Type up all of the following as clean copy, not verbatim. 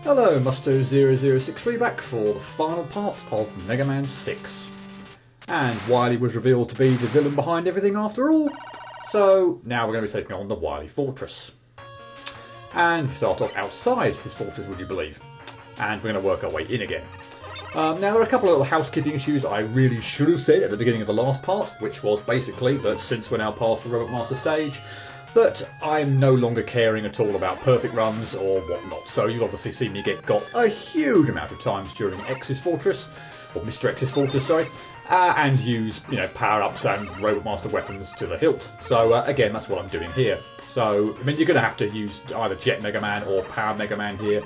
Hello, Musto0063 back for the final part of Mega Man 6. And Wily was revealed to be the villain behind everything after all. So now we're going to be taking on the Wily Fortress. And we start off outside his fortress, would you believe? And we're going to work our way in again. Now there are a couple of little housekeeping issues I really should have said at the beginning of the last part, which was basically that since we're now past the Robot Master stage, that I'm no longer caring at all about perfect runs or whatnot. So you've obviously seen me got a huge amount of times during X's Fortress, or Mr. X's Fortress, sorry, and use, power-ups and Robot Master weapons to the hilt. So again, that's what I'm doing here. So, I mean, you're going to have to use either Jet Mega Man or Power Mega Man here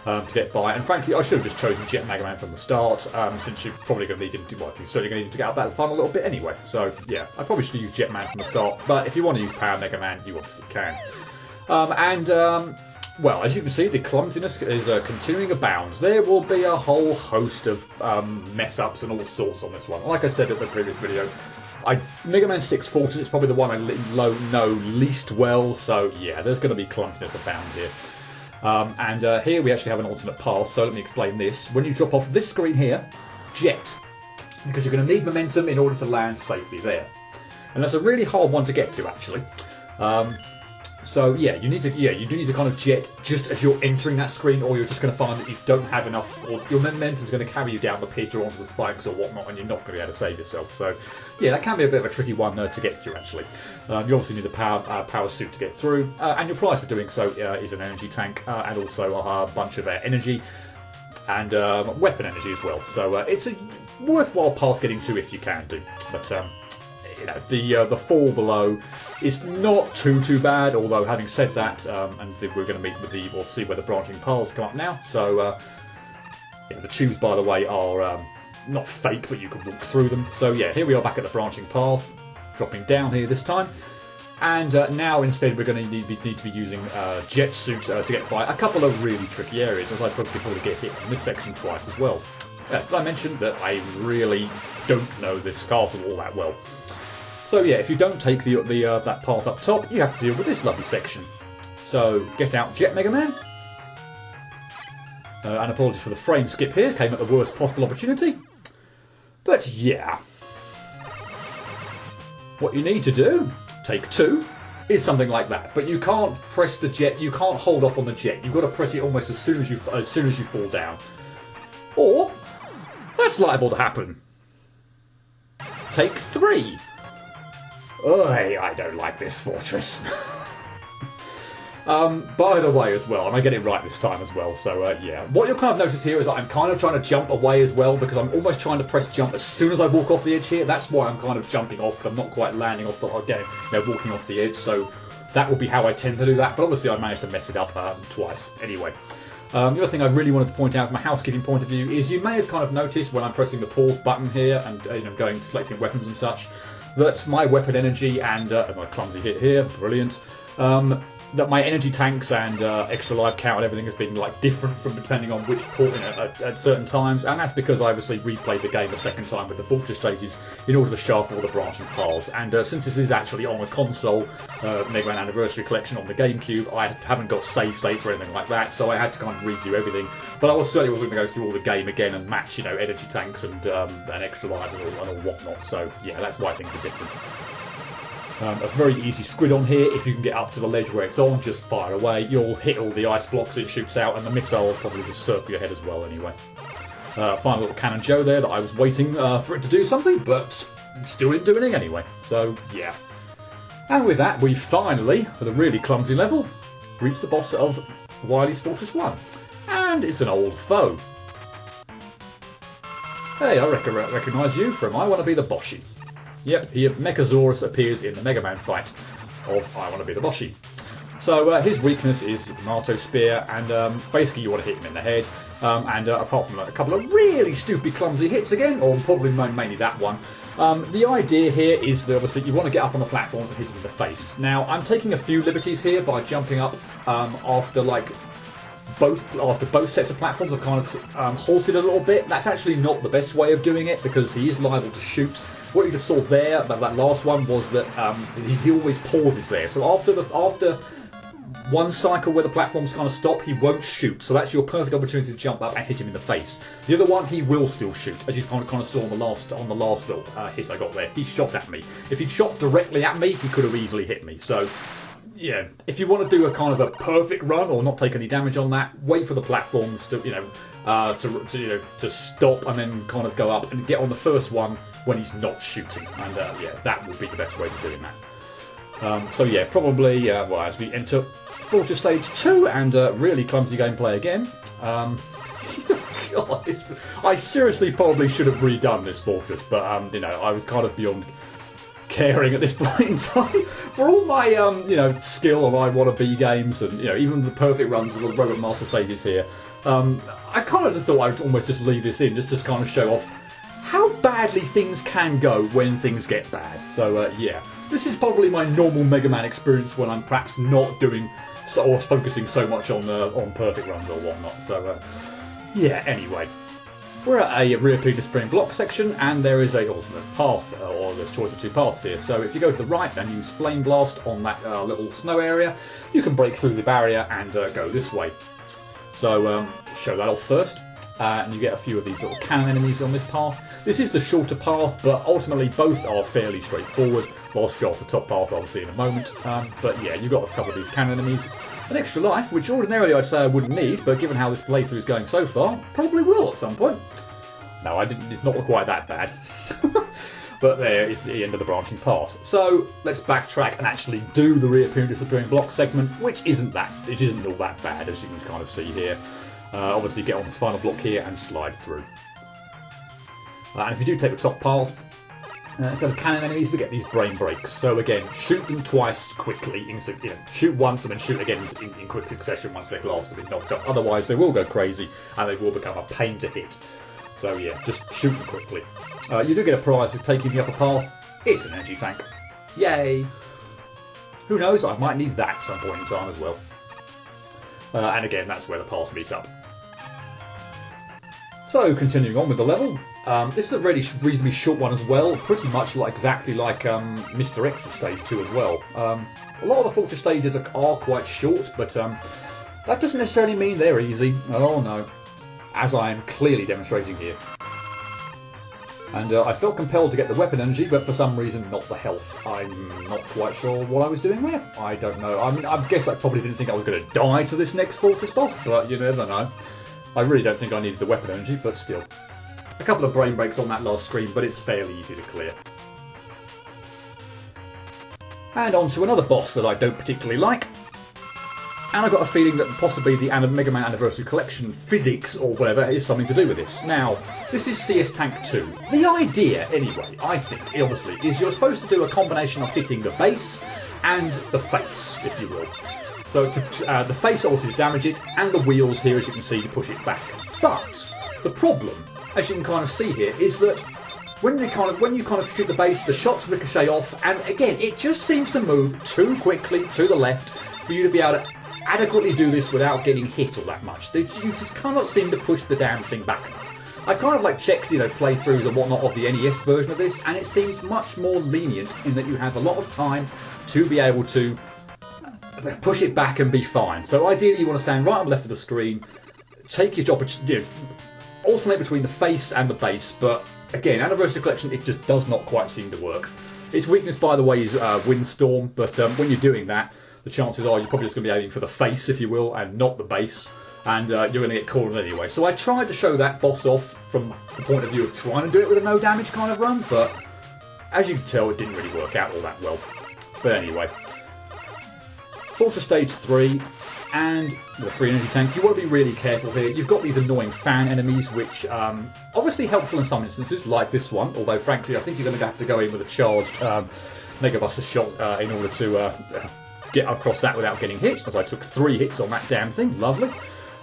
to get by. And frankly, I should have just chosen Jet Mega Man from the start, since you're probably going to need him to, well, you're certainly going to need him to get out that fun a little bit anyway. So, yeah, I probably should have used Jet Man from the start. But if you want to use Power Mega Man, you obviously can. Well, as you can see, the clumsiness is continuing abounds. There will be a whole host of mess-ups and all sorts on this one. Like I said at the previous video, Mega Man 6 Fortress is probably the one I know least well, so yeah, there's going to be clumsiness abound here. Here we actually have an alternate path, so let me explain this. When you drop off this screen here, jet, because you're going to need momentum in order to land safely there. And that's a really hard one to get to, actually. So yeah, you do need to kind of jet just as you're entering that screen, or you're just going to find that you don't have enough, or your momentum's going to carry you down the pit or onto the spikes or whatnot, and you're not going to be able to save yourself. So yeah, that can be a bit of a tricky one to get through, actually. You obviously need a power suit to get through, and your prize for doing so is an energy tank, and also a bunch of energy and weapon energy as well. So it's a worthwhile path getting to if you can do. But the fall below is not too bad, although having said that, and we're going to meet with we'll see where the branching paths come up now. So the tubes, by the way, are not fake, but you can walk through them. So yeah, here we are back at the branching path, dropping down here this time. And now instead we're going to need to be using jet suit to get by a couple of really tricky areas, as I probably get hit in this section twice as well. As I mentioned, that I really don't know this castle all that well. So yeah, if you don't take that path up top, you have to deal with this lovely section. So get out Jet Mega Man. And apologies for the frame skip here, came at the worst possible opportunity. But yeah. What you need to do, take two, is something like that. But you can't press the jet, you can't hold off on the jet. You've got to press it almost as soon as you fall down. Or, that's liable to happen. Take three. Oi, I don't like this fortress. By the way as well, and I get it right this time as well, so yeah. What you'll kind of notice here is that I'm kind of trying to jump away as well, because I'm almost trying to press jump as soon as I walk off the edge here. That's why I'm kind of jumping off, because I'm not quite landing off walking off the edge, so that will be how I tend to do that. But obviously I managed to mess it up twice anyway. The other thing I really wanted to point out from a housekeeping point of view is you may have kind of noticed when I'm pressing the pause button here and selecting weapons and such, that my weapon energy and my clumsy hit here, brilliant, that my energy tanks and extra life count and everything has been different from depending on which port at certain times, and that's because I obviously replayed the game a second time with the fortress stages in order to sharpen all the branching paths. And since this is actually on a console, Mega Man Anniversary Collection on the GameCube, I haven't got save states or anything like that, so I had to kind of redo everything. But I certainly wasn't going to go through all the game again and match, energy tanks and extra lives and all whatnot. So yeah, that's why things are different. A very easy squid on here. If you can get up to the ledge where it's on, just fire away. You'll hit all the ice blocks it shoots out, and the missiles probably just circle your head as well anyway. Final little Cannon Joe there that I was waiting for it to do something, but still didn't do anything anyway. So yeah. And with that, we finally, with a really clumsy level, reached the boss of Wily's Fortress 1. And it's an old foe. Hey, I recognise you from I Want to Be the Boshi. Yep, here Mechasaurus appears in the Mega Man fight of I Want to Be the Boshi. So his weakness is Tomato Spear, and basically you want to hit him in the head. Apart from a couple of really stupid clumsy hits again, or probably mainly that one, the idea here is that obviously you want to get up on the platforms and hit him in the face. Now I'm taking a few liberties here by jumping up after both sets of platforms have kind of halted a little bit. That's actually not the best way of doing it, because he is liable to shoot. What you just saw there, that last one, was that he always pauses there. So after one cycle where the platforms kind of stop, he won't shoot. So that's your perfect opportunity to jump up and hit him in the face. The other one, he will still shoot, as you kind of saw on the last little hit I got there. He shot at me. If he'd shot directly at me, he could have easily hit me. So, yeah, if you want to do a kind of a perfect run or not take any damage on that, wait for the platforms to to stop and then kind of go up and get on the first one when he's not shooting. And yeah, that would be the best way of doing that. So yeah, probably well, as we enter Fortress Stage 2 and really clumsy gameplay again. God, I seriously probably should have redone this fortress, but I was kind of beyond caring at this point in time. For all my skill on I Wanna Be games and even the perfect runs of the Robot Master stages here, I kind of just thought I'd almost just leave this in just to kind of show off how badly things can go when things get bad. So yeah, this is probably my normal Mega Man experience when I'm perhaps not doing or focusing so much on perfect runs or whatnot. So yeah, anyway. We're at a reappear displaying block section, and there is a alternate path, or there's choice of two paths here. So if you go to the right and use Flame Blast on that little snow area, you can break through the barrier and go this way. So show that off first, and you get a few of these little cannon enemies on this path. This is the shorter path, but ultimately both are fairly straightforward. I'll show off the top path obviously in a moment, but yeah, you've got a couple of these cannon enemies. An extra life, which ordinarily I'd say I wouldn't need, but given how this playthrough is going so far, probably will at some point. No, I didn't. It's not quite that bad. But there is the end of the branching path. So let's backtrack and actually do the reappearing disappearing block segment, which isn't all that bad, as you can kind of see here. Obviously, get on this final block here and slide through. And if you do take the top path, instead of cannon enemies, we get these brain breaks. So again, shoot them twice quickly. Shoot once and then shoot again in quick succession once they've last been knocked up. Otherwise, they will go crazy and they will become a pain to hit. So yeah, just shoot them quickly. You do get a prize for taking the upper path. It's an energy tank. Yay! Who knows, I might need that at some point in time as well. And again, that's where the paths meet up. So, continuing on with the level. This is a really reasonably short one as well, pretty much exactly like Mr. X's Stage 2 as well. A lot of the Fortress stages are quite short, but that doesn't necessarily mean they're easy. Oh no. As I am clearly demonstrating here. And I felt compelled to get the weapon energy, but for some reason not the health. I'm not quite sure what I was doing there. I don't know. I mean, I guess I probably didn't think I was going to die to this next Fortress boss, but you never know. I really don't think I needed the weapon energy, but still. A couple of brain breaks on that last screen, but it's fairly easy to clear. And on to another boss that I don't particularly like. And I've got a feeling that possibly the Mega Man Anniversary Collection physics or whatever is something to do with this. Now, this is CS Tank 2. The idea, anyway, I think, obviously, is you're supposed to do a combination of hitting the base and the face, if you will. So the face obviously to damage it, and the wheels here, as you can see, to push it back. But the problem, as you can kind of see here, is that when you kind of shoot the base, the shots ricochet off, and again, it just seems to move too quickly to the left for you to be able to adequately do this without getting hit all that much. You just cannot seem to push the damn thing back enough. I kind of checked, playthroughs and whatnot of the NES version of this, and it seems much more lenient in that you have a lot of time to be able to push it back and be fine. So ideally, you want to stand right on the left of the screen, take your opportunity, alternate between the face and the base. But again, Anniversary Collection, it just does not quite seem to work. Its weakness, by the way, is Windstorm. But when you're doing that, the chances are you're probably just going to be aiming for the face, if you will, and not the base. And you're going to get cornered anyway. So I tried to show that boss off from the point of view of trying to do it with a no damage kind of run, but as you can tell, it didn't really work out all that well. But anyway, Fortress Stage 3 and the free energy tank. You want to be really careful here. You've got these annoying fan enemies, which obviously helpful in some instances, like this one. Although, frankly, I think you're going to have to go in with a charged Mega Buster shot in order to get across that without getting hit, as I took 3 hits on that damn thing. Lovely.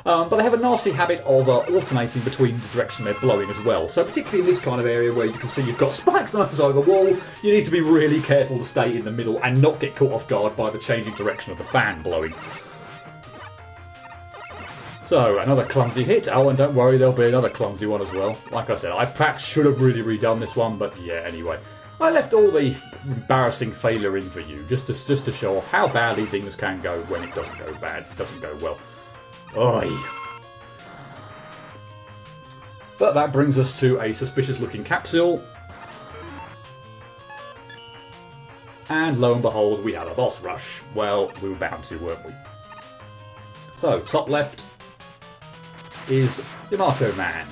But they have a nasty habit of alternating between the direction they're blowing as well. So particularly in this kind of area where you can see you've got spikes on either side of the wall, you need to be really careful to stay in the middle and not get caught off guard by the changing direction of the fan blowing. So, another clumsy hit. Oh, and don't worry, there'll be another clumsy one as well. Like I said, I perhaps should have really redone this one, but yeah, anyway. I left all the embarrassing failure in for you, just to show off how badly things can go when it doesn't go bad, doesn't go well. Oi. But that brings us to a suspicious looking capsule. And lo and behold, we have a boss rush. Well, we were bound to, weren't we? So, top left is Yamato Man.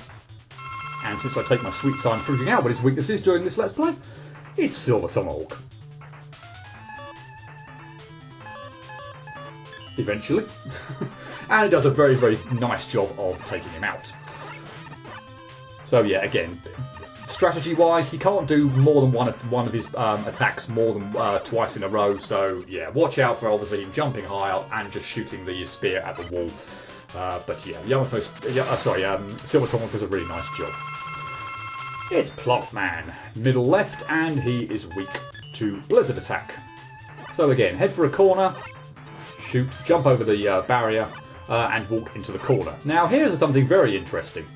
And since I take my sweet time figuring out what his weakness is during this Let's Play, it's Silver Tomahawk. Eventually. And it does a very, very nice job of taking him out. So yeah, again, strategy-wise, he can't do more than one of his attacks more than twice in a row. So yeah, watch out for obviously him jumping high and just shooting the spear at the wall. But yeah, Silver Tomahawk does a really nice job. It's Plant Man, middle left, and he is weak to Blizzard attack. So again, head for a corner, shoot, jump over the barrier, and walk into the corner. Now here's something very interesting.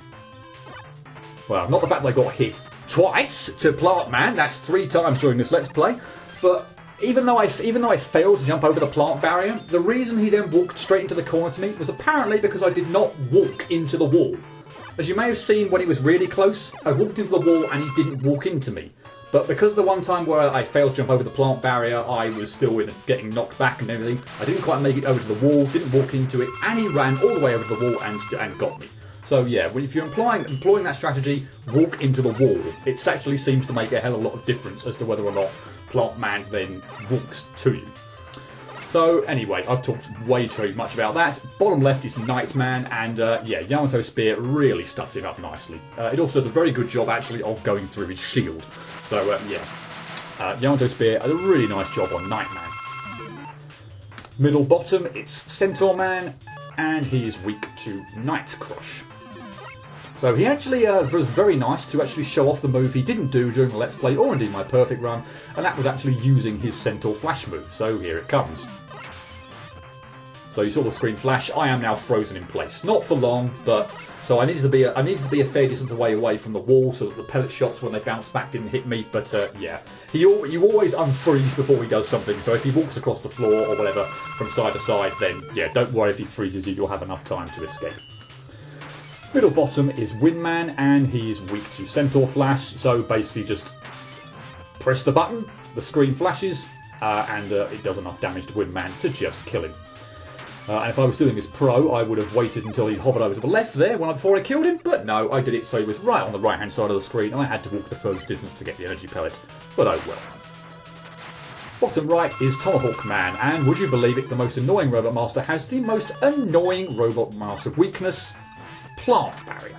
Well, not the fact that I got hit twice to Plant Man, that's 3 times during this Let's Play, but even though I failed to jump over the plant barrier, the reason he then walked straight into the corner to me was apparently because I did not walk into the wall. As you may have seen when he was really close, I walked into the wall and he didn't walk into me. But because the one time where I failed to jump over the plant barrier, I was still getting knocked back and everything, I didn't quite make it over to the wall, didn't walk into it, and he ran all the way over the wall and got me. So yeah, if you're employing that strategy, walk into the wall. It actually seems to make a hell of a lot of difference as to whether or not Plant Man then walks to you. So anyway, I've talked way too much about that. Bottom left is Nightman, and yeah, Yamato Spear really stuffs him up nicely. It also does a very good job actually of going through his shield. So yeah, Yamato Spear does a really nice job on Nightman. Middle bottom, it's Centaur Man, and he is weak to Night Crush. So he actually was very nice to actually show off the move he didn't do during the Let's Play, or indeed my perfect run, and that was actually using his Centaur Flash move. So here it comes. So you saw the screen flash. I am now frozen in place, not for long, but so I needed to be a fair distance away from the wall so that the pellet shots when they bounced back didn't hit me. But yeah, you always unfreeze before he does something. So if he walks across the floor or whatever from side to side, then yeah, don't worry if he freezes you. You'll have enough time to escape. Middle bottom is Windman, and he is weak to Centaur Flash. So basically, just press the button, the screen flashes, and it does enough damage to Windman to just kill him. And if I was doing this pro, I would have waited until he hovered over to the left there before I killed him, but no, I did it so he was right on the right hand side of the screen and I had to walk the furthest distance to get the energy pellet, but oh well. Bottom right is Tomahawk Man, and would you believe it, the most annoying Robot Master has the most annoying Robot Master weakness, Plant Barrier.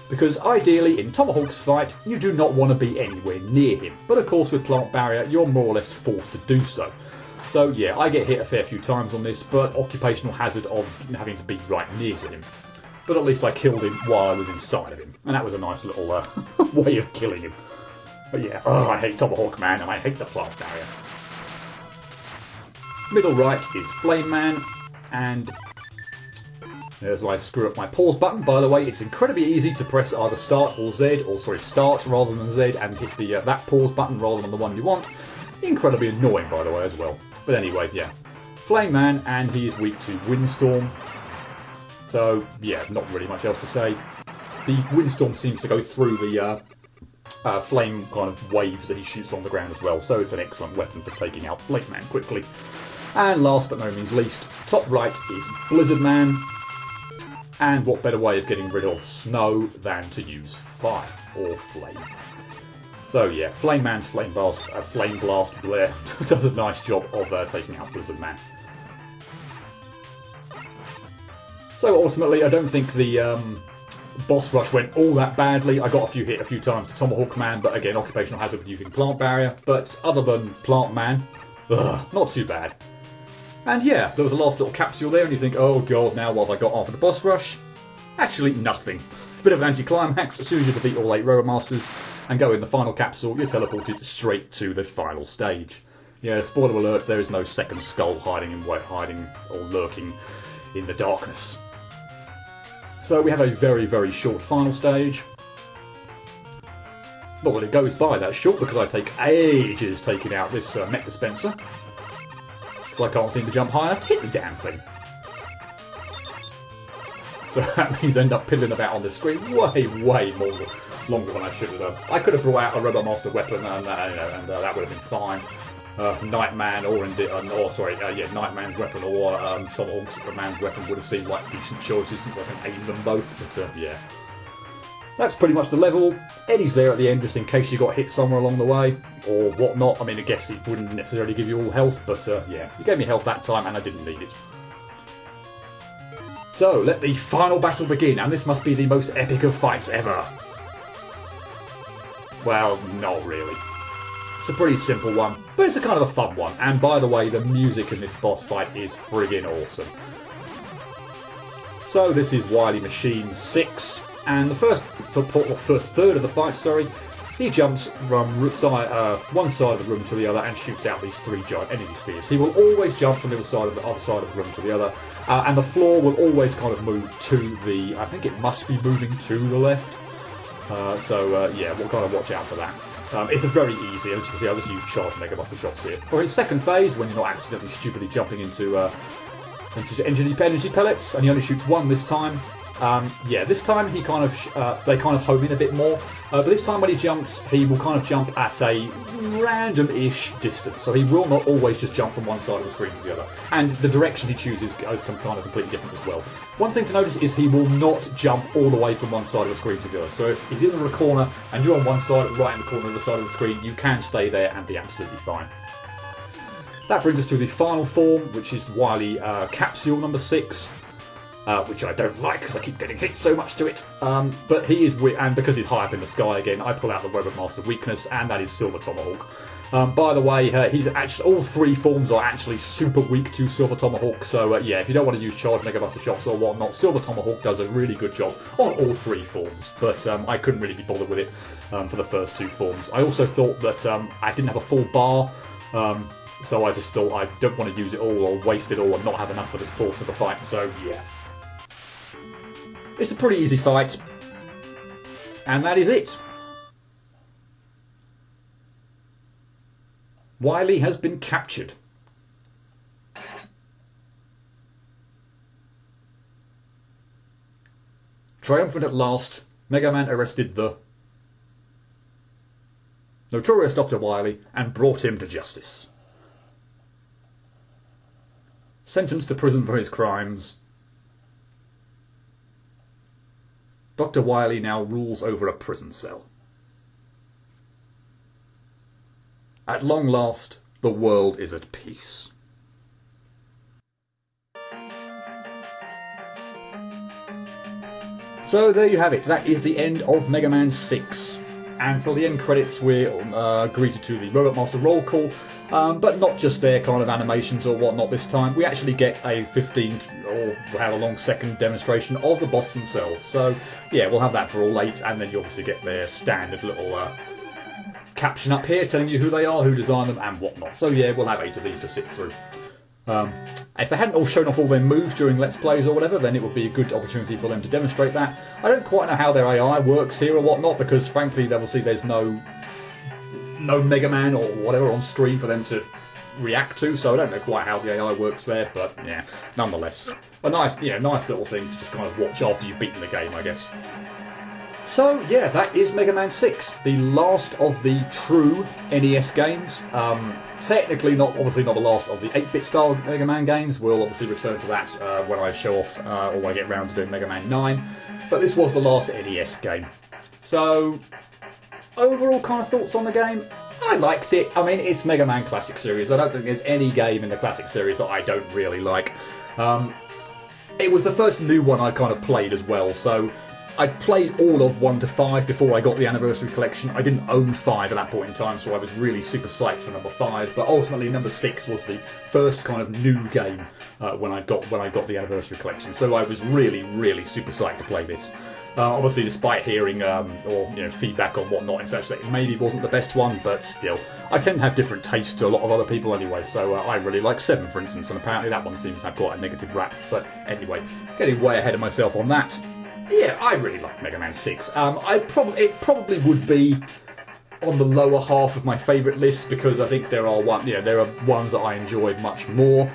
Because ideally in Tomahawk's fight, you do not want to be anywhere near him, but of course with Plant Barrier, you're more or less forced to do so. So yeah, I get hit a fair few times on this, but occupational hazard of having to be right near to him. But at least I killed him while I was inside of him, and that was a nice little way of killing him. But yeah, I hate Tomahawk Man, and I hate the Plant Barrier. Middle right is Flame Man, and as I screw up my pause button, by the way, it's incredibly easy to press either start or Z, or sorry, start rather than Z, and hit the that pause button rather than the one you want. Incredibly annoying, by the way, as well. But anyway, yeah. Flame Man, and he is weak to Windstorm. So, yeah, not really much else to say. The Windstorm seems to go through the flame kind of waves that he shoots along the ground as well. So it's an excellent weapon for taking out Flame Man quickly. And last but no means least, top right is Blizzard Man. And what better way of getting rid of snow than to use fire or flame. So yeah, Flame Man's Flame Blast Blare does a nice job of taking out Blizzard Man. So ultimately, I don't think the boss rush went all that badly. I got hit a few times to Tomahawk Man, but again, occupational hazard using Plant Barrier. But other than Plant Man, not too bad. And yeah, there was a last little capsule there, and you think, oh god, now what have I got after the boss rush? Actually, nothing. A bit of an anticlimax. As soon as you defeat all 8 Robot Masters and go in the final capsule, you're teleported straight to the final stage. Yeah, spoiler alert, there is no second skull hiding or lurking in the darkness. So we have a very, very short final stage. Not that it goes by that short, because I take ages taking out this mech dispenser. Because I can't seem to jump high enough to hit the damn thing. So that means I end up piddling about on the screen way more longer than I should have done. I could have brought out a Robot Master weapon and that would have been fine. Nightman Nightman's weapon or Tomahawk Superman's weapon would have seemed like decent choices since I can aim them both. But yeah, that's pretty much the level. Eddie's there at the end just in case you got hit somewhere along the way or whatnot. I mean, I guess it wouldn't necessarily give you all health, but yeah, he gave me health that time and I didn't need it. So, let the final battle begin, and this must be the most epic of fights ever. Well, not really. It's a pretty simple one, but it's a kind of a fun one. And by the way, the music in this boss fight is friggin' awesome. So, this is Wily Machine 6, and the first third of the fight, he jumps from one side of the room to the other and shoots out these 3 giant energy spheres. He will always jump from the other side of the room to the other, and the floor will always kind of move to the. I think it must be moving to the left. Yeah, we'll kind of watch out for that. It's a very easy. As you can see, I just use charge Mega Buster shots here. For his second phase, when you're not accidentally stupidly jumping into energy pellets, and he only shoots 1 this time. Yeah, this time he kind of they kind of home in a bit more. But this time when he jumps, he will kind of jump at a random-ish distance. So he will not always just jump from one side of the screen to the other. And the direction he chooses is kind of completely different as well. One thing to notice is he will not jump all the way from one side of the screen to the other. So if he's in the corner and you're on one side, right in the corner of the side of the screen, you can stay there and be absolutely fine. That brings us to the final form, which is Wily Capsule number 6. Which I don't like because I keep getting hit so much to it. But he is, and because he's high up in the sky again, I pull out the Robot Master weakness, and that is Silver Tomahawk. By the way, he's actually all 3 forms are actually super weak to Silver Tomahawk. So yeah, if you don't want to use charge Mega Buster shots or whatnot, Silver Tomahawk does a really good job on all 3 forms. But I couldn't really be bothered with it for the first 2 forms. I also thought that I didn't have a full bar. So I just thought I don't want to use it all or waste it all and not have enough for this portion of the fight. So yeah. It's a pretty easy fight, and that is it. Wily has been captured. Triumphant at last, Mega Man arrested the notorious Dr. Wily and brought him to justice. Sentenced to prison for his crimes, Dr. Wily now rules over a prison cell. At long last, the world is at peace. So there you have it. That is the end of Mega Man 6. And for the end credits, we're greeted to the Robot Master roll call. But not just their kind of animations or whatnot this time. We actually get a 15 or however long second demonstration of the boss themselves. So yeah, we'll have that for all 8, and then you obviously get their standard little caption up here telling you who they are, who designed them, and whatnot. So yeah, we'll have 8 of these to sit through. If they hadn't all shown off all their moves during Let's Plays or whatever, then it would be a good opportunity for them to demonstrate that. I don't quite know how their AI works here or whatnot, because frankly, obviously there's no Mega Man or whatever on screen for them to react to, so I don't know quite how the AI works there, but yeah, nonetheless, a nice little thing to just kind of watch after you've beaten the game, I guess. So yeah, that is Mega Man 6, the last of the true NES games. Technically, obviously not the last of the 8-bit style Mega Man games. We'll obviously return to that when I show off, or when I get round to doing Mega Man 9. But this was the last NES game. So, overall kind of thoughts on the game? I liked it. I mean, it's Mega Man Classic Series. I don't think there's any game in the Classic Series that I don't really like. It was the first new one I kind of played as well, so I'd played all of 1 to 5 before I got the Anniversary Collection. I didn't own 5 at that point in time, so I was really super psyched for number 5. But ultimately, number 6 was the first kind of new game when I got the Anniversary Collection. So I was really, really super psyched to play this. Obviously, despite hearing feedback on whatnot and such, that it maybe wasn't the best one, but still, I tend to have different tastes to a lot of other people anyway. So I really like 7, for instance, and apparently that one seems to have quite a negative rap. But anyway, getting way ahead of myself on that. Yeah, I really like Mega Man 6. It probably would be on the lower half of my favourite list because I think there are ones that I enjoyed much more,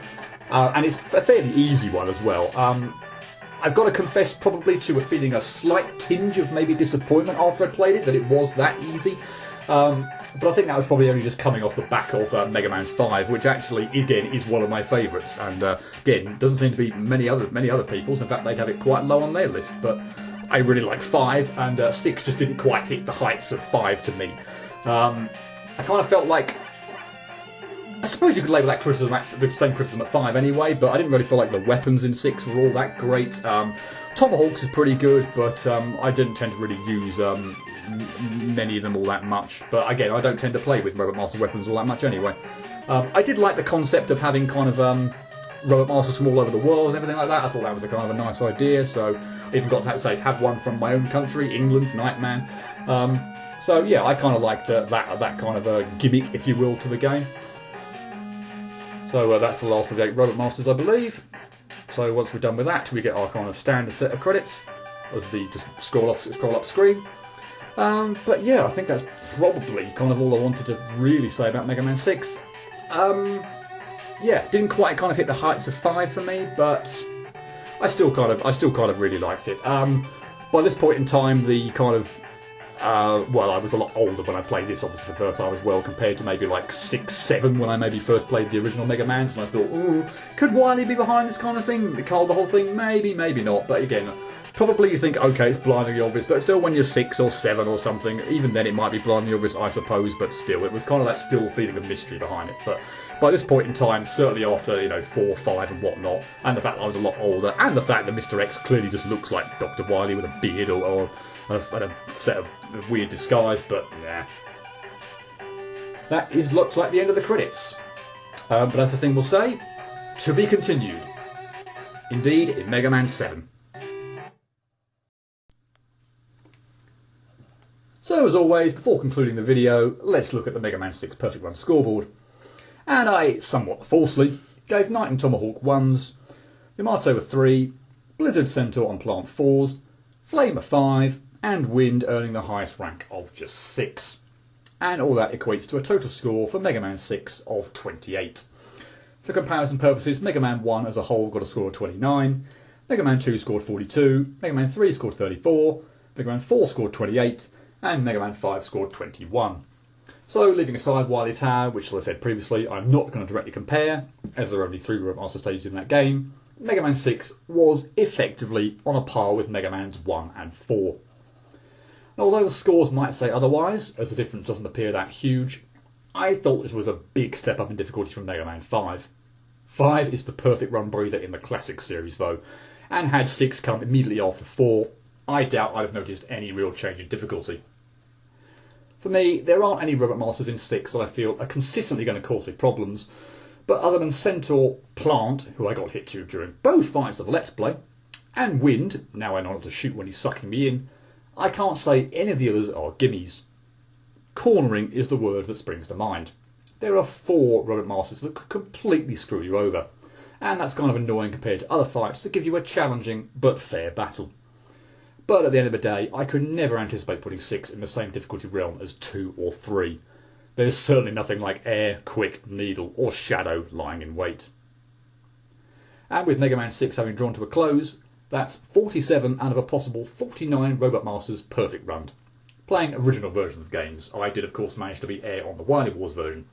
and it's a fairly easy one as well. I've got to confess probably to feeling a slight tinge of maybe disappointment after I played it that it was that easy. But I think that was probably only just coming off the back of Mega Man 5, which actually, again, is one of my favourites. And again, doesn't seem to be many other people's. In fact, they'd have it quite low on their list. But I really like 5, and 6 just didn't quite hit the heights of 5 to me. I kind of felt like... I suppose you could label that criticism the same criticism at 5 anyway, but I didn't really feel like the weapons in 6 were all that great. Tomahawks is pretty good, but I didn't tend to really use many of them all that much. But again, I don't tend to play with Robot Master weapons all that much anyway. I did like the concept of having kind of Robot Masters from all over the world and everything like that. I thought that was a kind of a nice idea, so I even got to say have one from my own country, England, Nightman. So yeah, I kind of liked that kind of a gimmick, if you will, to the game. So that's the last of the 8 Robot Masters, I believe. So once we're done with that, we get our kind of standard set of credits as the just scroll up screen. But yeah, I think that's probably kind of all I wanted to really say about Mega Man 6. Yeah, didn't quite kind of hit the heights of 5 for me, but I still kind of really liked it. By this point in time, the kind of well, I was a lot older when I played this, obviously for the first time as well, compared to maybe like 6, 7 when I maybe first played the original Mega Mans, and I thought, ooh, could Wily be behind this kind of thing? Call the whole thing? Maybe, maybe not. But again, probably you think, okay, it's blindingly obvious, but still when you're 6 or 7 or something, even then it might be blindingly obvious, I suppose, but still, it was kind of that still feeling of mystery behind it. But by this point in time, certainly after, 4, 5 and whatnot, and the fact that I was a lot older, and the fact that Mr. X clearly just looks like Dr. Wily with a beard or a set of weird disguise, but nah. That looks like the end of the credits. But as the thing will say, to be continued. Indeed, in Mega Man 7. So as always, before concluding the video, let's look at the Mega Man 6 Perfect Run scoreboard. And I, somewhat falsely, gave Knight and Tomahawk 1s, Yamato a 3, Blizzard Centaur and Plant 4s, Flame a 5, and Wind earning the highest rank of just 6. And all that equates to a total score for Mega Man 6 of 28. For comparison purposes, Mega Man 1 as a whole got a score of 29, Mega Man 2 scored 42, Mega Man 3 scored 34, Mega Man 4 scored 28, and Mega Man 5 scored 21. So, leaving aside Wily's Tower, which, as I said previously, I'm not going to directly compare, as there are only 3 Robot Master stages in that game, Mega Man 6 was effectively on a par with Mega Man's 1 and 4. Although the scores might say otherwise, as the difference doesn't appear that huge, I thought this was a big step up in difficulty from Mega Man 5. 5 is the perfect run breather in the classic series though, and had 6 come immediately after 4, I doubt I'd have noticed any real change in difficulty. For me, there aren't any Robot Masters in 6 that I feel are consistently going to cause me problems, but other than Centaur, Plant, who I got hit to during both fights of Let's Play, and Wind, now I know not to shoot when he's sucking me in, I can't say any of the others are gimmies. Cornering is the word that springs to mind. There are 4 Robot Masters that could completely screw you over, and that's kind of annoying compared to other fights that give you a challenging but fair battle. But at the end of the day, I could never anticipate putting 6 in the same difficulty realm as 2 or 3. There's certainly nothing like Air, Quick, Needle or Shadow lying in wait. And with Mega Man 6 having drawn to a close, that's 47 out of a possible 49 Robot Masters perfect run. Playing original versions of games, I did of course manage to beat Air on the Wily Wars version.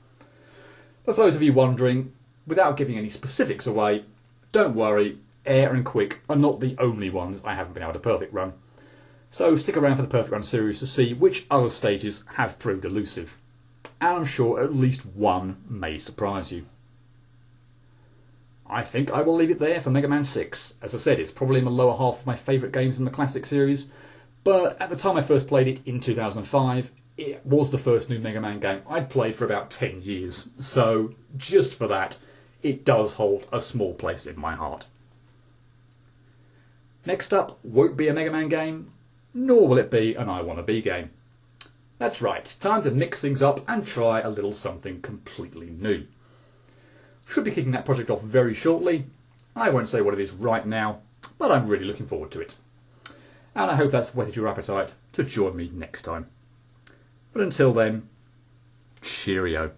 But for those of you wondering, without giving any specifics away, don't worry, Air and Quick are not the only ones I haven't been able to perfect run. So stick around for the Perfect Run series to see which other stages have proved elusive. And I'm sure at least one may surprise you. I think I will leave it there for Mega Man 6. As I said, it's probably in the lower half of my favourite games in the classic series, but at the time I first played it in 2005, it was the first new Mega Man game I'd played for about 10 years, so just for that, it does hold a small place in my heart. Next up won't be a Mega Man game, nor will it be an I Wanna Be game. That's right, time to mix things up and try a little something completely new. Should be kicking that project off very shortly. I won't say what it is right now, but I'm really looking forward to it. And I hope that's whetted your appetite to join me next time. But until then, cheerio.